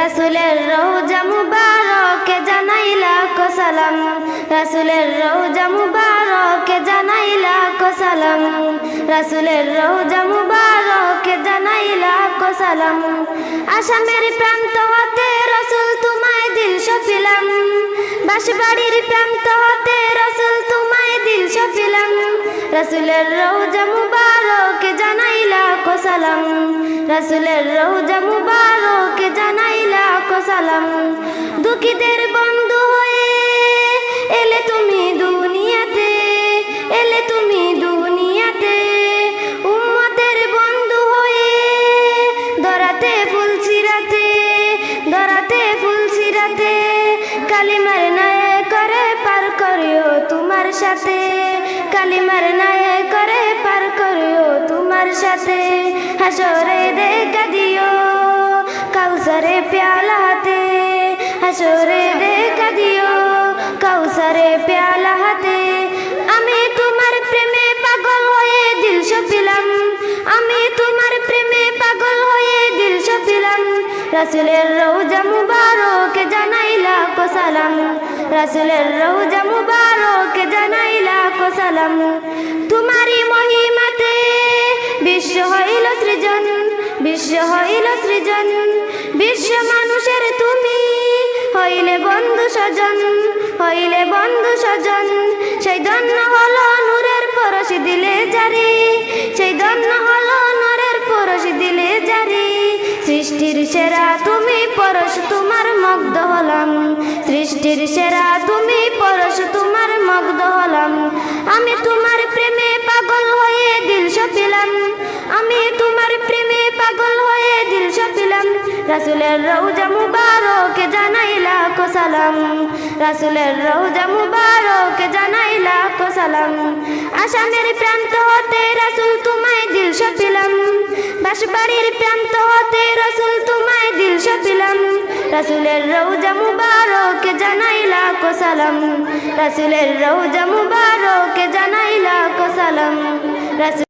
রাসূলের রওজা মুবারকে জানাই লাখ সালাম, রাসূলের রওজা মুবারকে জানাই লাখ সালাম, রাসূলের রওজা মুবারকে জানাই লাখ সালাম। আসামের প্রান্ত হতে রাসূল তোমায় দিল সপিলাম, বাঁশবাড়ির প্রান্ত হতে রাসূল তোমায় দিল সপিলাম, রাসূলের রওজা মুবারকে জানাই লাখ সালাম, রাসূলের রওজা মুবারকে জানাই লাখ সালাম। দুঃখীদের বন্ধু হয়ে এলে তুমি দুনিয়াতে, এলে তুমি দুনিয়াতে, উম্মতের বন্ধু হয়ে দরাতে ফুলছিরাতে, দরাতে ফুলছিরাতে, কালিমার নায়ে করে পার করিও তোমার সাথে, কালিমার নায়ে করে পার করিও তোমার সাথে। হাসরে দেখা দিও কাউসারে প্যালা হাতে, হাসরে দেখা দিও কাউসারে প্যালা হাতে। আমি তোমার প্রেমে পাগল হয়ে দিল সপিলাম, আমি তোমার প্রেমে পাগল হয়ে দিল সপিলাম, রাসূলের রওজা মুবারকে জানাই লাখ সালাম, রাসূলের রওজা মুবারকে জানাই লাখ সালাম। তোমারই মহিমাতে বিশ্ব হইল সৃজন, বিশ্ব হইল সৃজন, বিশ্ব মানুষের তুমি হইলে বন্ধু স্বজন, হইলে বন্ধু স্বজন। সেই ধন্য হলো নূরের পরশ দিলে জারি, সেই ধন্য হলো নূরের পরশ দিলে জারি। সৃষ্টির সেরা তুমি পরশ তোমার মুগ্ধ হলাম, সৃষ্টির সেরা তুমি পরশ তোমার মুগ্ধ হলাম। আমি তোমার প্রেমে পাগল হয়ে দিল সপিলাম, আমি তোমার প্রেমে পাগল হয়ে দিল সপিলাম, রাসূলের রওজা মুবারকে জানাই লাখ সালাম, রাসূলের রওজা মুবারকে জানাই লাখ সালাম। আসামের প্রান্ত হতে রাসূল তোমায় দিল সপিলাম, বাঁশবাড়ির প্রান্ত হতে রাসূল তোমায় দিল সপিলাম, রাসূলের রওজা মুবারকে জানাই লাখ সালাম, রাসূলের রওজা মুবারকে জানাই লাখ সালাম।